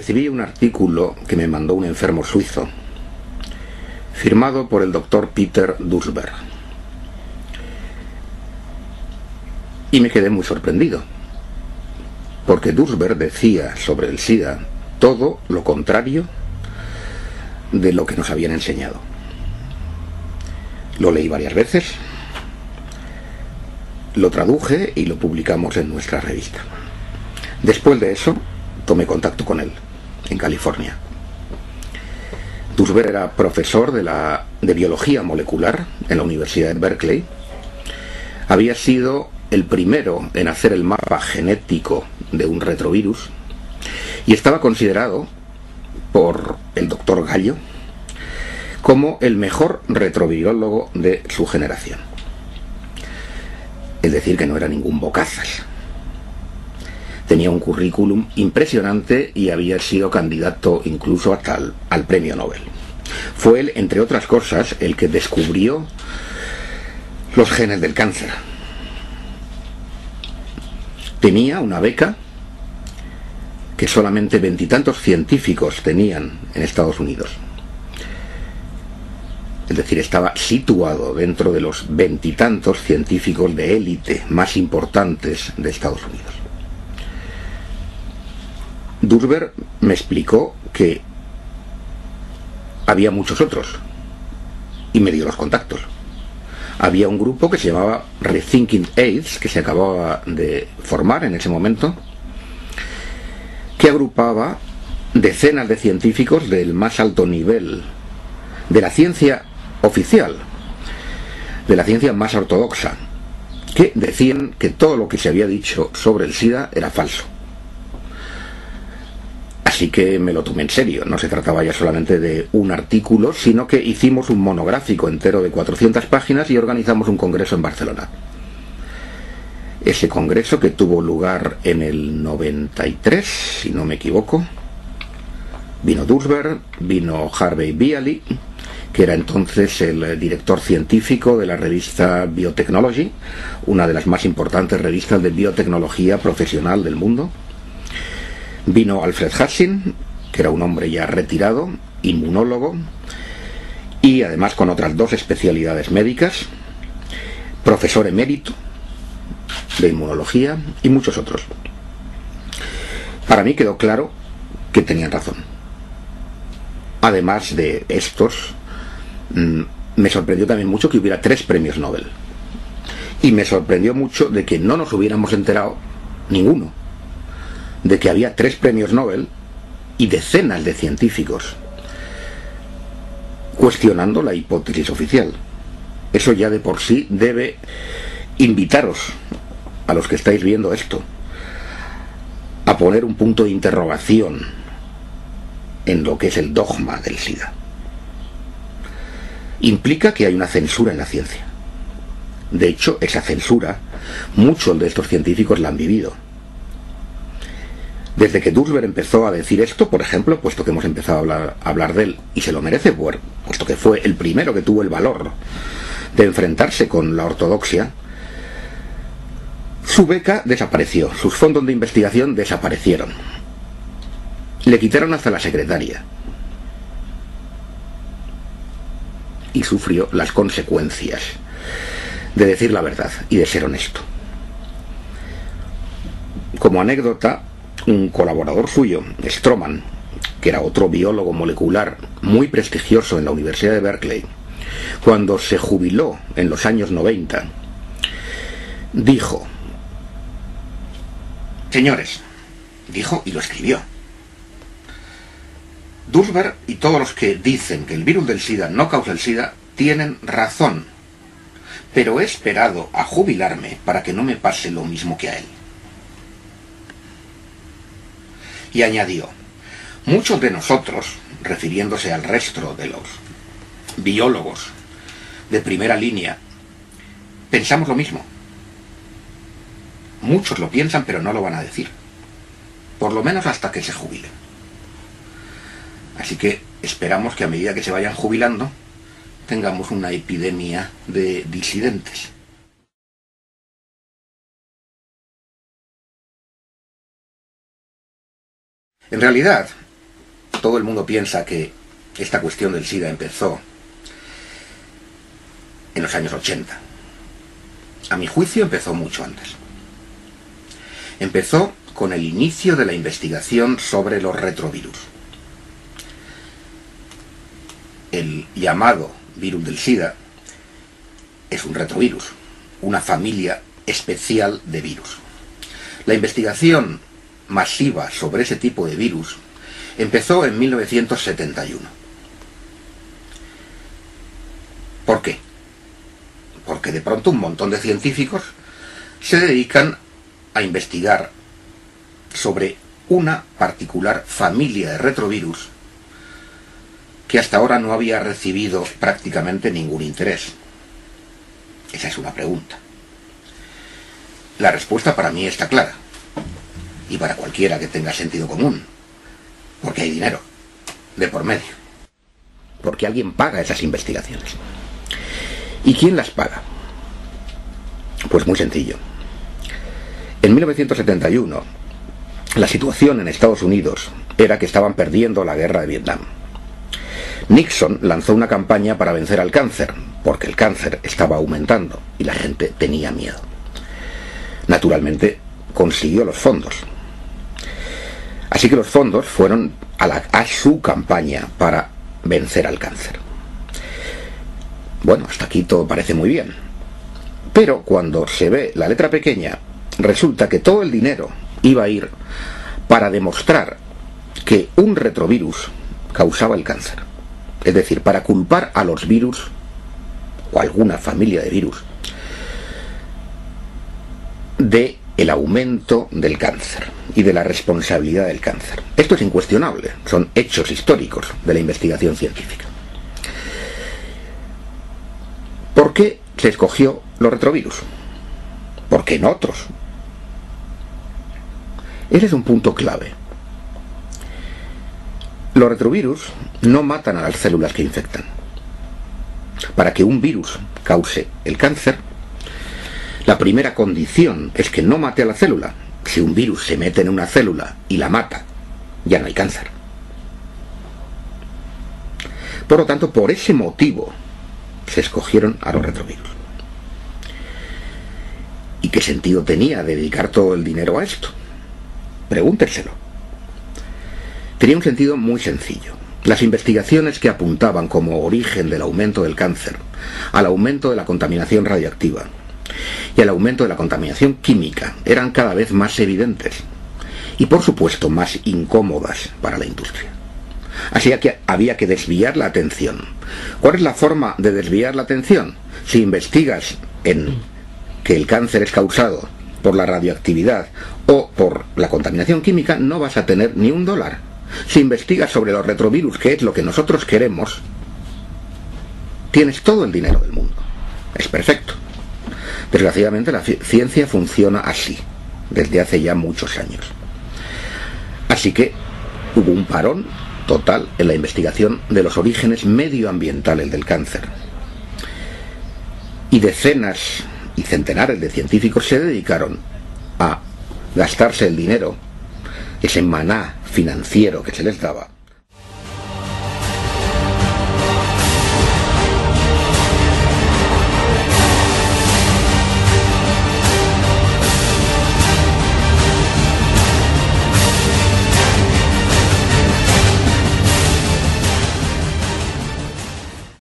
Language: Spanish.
recibí un artículo que me mandó un enfermo suizo, firmado por el doctor Peter Duesberg. Y me quedé muy sorprendido, porque Duesberg decía sobre el SIDA todo lo contrario de lo que nos habían enseñado. Lo leí varias veces, lo traduje y lo publicamos en nuestra revista. Después de eso, tomé contacto con él, en California. Duesberg era profesor de biología molecular en la Universidad de Berkeley. Había sido el primero en hacer el mapa genético de un retrovirus y estaba considerado por el doctor Gallo como el mejor retrovirólogo de su generación. Es decir, que no era ningún bocazas. Tenía un currículum impresionante y había sido candidato incluso hasta al premio Nobel. Fue él, entre otras cosas, el que descubrió los genes del cáncer. Tenía una beca que solamente 20 y tantos científicos tenían en Estados Unidos. Es decir, estaba situado dentro de los 20 y tantos científicos de élite más importantes de Estados Unidos. Duesberg me explicó que había muchos otros y me dio los contactos. Había un grupo que se llamaba Rethinking AIDS, que se acababa de formar en ese momento, que agrupaba decenas de científicos del más alto nivel de la ciencia oficial, de la ciencia más ortodoxa, que decían que todo lo que se había dicho sobre el SIDA era falso. Así que me lo tomé en serio. No se trataba ya solamente de un artículo, sino que hicimos un monográfico entero de 400 páginas y organizamos un congreso en Barcelona. Ese congreso, que tuvo lugar en el 93, si no me equivoco, vino Duesberg, vino Harvey Bialy, que era entonces el director científico de la revista Biotechnology, una de las más importantes revistas de biotecnología profesional del mundo. Vino Alfred Hassin, que era un hombre ya retirado, inmunólogo, y además con otras 2 especialidades médicas, profesor emérito de inmunología y muchos otros. Para mí quedó claro que tenían razón. Además de estos, me sorprendió también mucho que hubiera 3 premios Nobel. Y me sorprendió mucho de que no nos hubiéramos enterado, ninguno, de que había 3 premios Nobel y decenas de científicos cuestionando la hipótesis oficial. Eso ya de por sí debe invitaros, a los que estáis viendo esto, a poner un punto de interrogación en lo que es el dogma del SIDA. Implica que hay una censura en la ciencia. De hecho, esa censura, muchos de estos científicos la han vivido. Desde que Duesberg empezó a decir esto, por ejemplo, puesto que hemos empezado a hablar de él, y se lo merece, puesto que fue el primero que tuvo el valor de enfrentarse con la ortodoxia, su beca desapareció, sus fondos de investigación desaparecieron. Le quitaron hasta la secretaria. Y sufrió las consecuencias de decir la verdad y de ser honesto. Como anécdota, un colaborador suyo, Stroman, que era otro biólogo molecular muy prestigioso en la Universidad de Berkeley, cuando se jubiló en los años 90, dijo: señores, dijo y lo escribió, Duesberg y todos los que dicen que el virus del SIDA no causa el SIDA tienen razón, pero he esperado a jubilarme para que no me pase lo mismo que a él. Y añadió: muchos de nosotros, refiriéndose al resto de los biólogos de primera línea, pensamos lo mismo. Muchos lo piensan, pero no lo van a decir, por lo menos hasta que se jubilen. Así que esperamos que a medida que se vayan jubilando tengamos una epidemia de disidentes. En realidad, todo el mundo piensa que esta cuestión del SIDA empezó en los años 80. A mi juicio empezó mucho antes. Empezó con el inicio de la investigación sobre los retrovirus. El llamado virus del SIDA es un retrovirus, una familia especial de virus. La investigación masiva sobre ese tipo de virus empezó en 1971. ¿Por qué? Porque de pronto un montón de científicos se dedican a investigar sobre una particular familia de retrovirus que hasta ahora no había recibido prácticamente ningún interés. Esa es una pregunta. La respuesta para mí está clara, y para cualquiera que tenga sentido común, porque hay dinero de por medio, porque alguien paga esas investigaciones. ¿Y quién las paga? Pues muy sencillo. En 1971, la situación en Estados Unidos era que estaban perdiendo la guerra de Vietnam. Nixon lanzó una campaña para vencer al cáncer, porque el cáncer estaba aumentando y la gente tenía miedo. Naturalmente, consiguió los fondos. Así que los fondos fueron a su campaña para vencer al cáncer. Bueno, hasta aquí todo parece muy bien. Pero cuando se ve la letra pequeña, resulta que todo el dinero iba a ir para demostrar que un retrovirus causaba el cáncer. Es decir, para culpar a los virus o alguna familia de virus de el aumento del cáncer y de la responsabilidad del cáncer. Esto es incuestionable, son hechos históricos de la investigación científica. ¿Por qué se escogió los retrovirus? ¿Por qué no otros? Ese es un punto clave. Los retrovirus no matan a las células que infectan. Para que un virus cause el cáncer, la primera condición es que no mate a la célula. Si un virus se mete en una célula y la mata, ya no hay cáncer. Por lo tanto, por ese motivo se escogieron a los retrovirus. ¿Y qué sentido tenía dedicar todo el dinero a esto? Pregúntenselo. Tenía un sentido muy sencillo. Las investigaciones que apuntaban como origen del aumento del cáncer al aumento de la contaminación radioactiva y al aumento de la contaminación química eran cada vez más evidentes y, por supuesto, más incómodas para la industria. Así que había que desviar la atención. ¿Cuál es la forma de desviar la atención? Si investigas en que el cáncer es causado por la radioactividad o por la contaminación química, no vas a tener ni un dólar. Si investigas sobre los retrovirus, que es lo que nosotros queremos, tienes todo el dinero del mundo. Es perfecto. Desgraciadamente la ciencia funciona así, desde hace ya muchos años. Así que hubo un parón total en la investigación de los orígenes medioambientales del cáncer. Y decenas y centenares de científicos se dedicaron a gastarse el dinero, ese maná financiero que se les daba,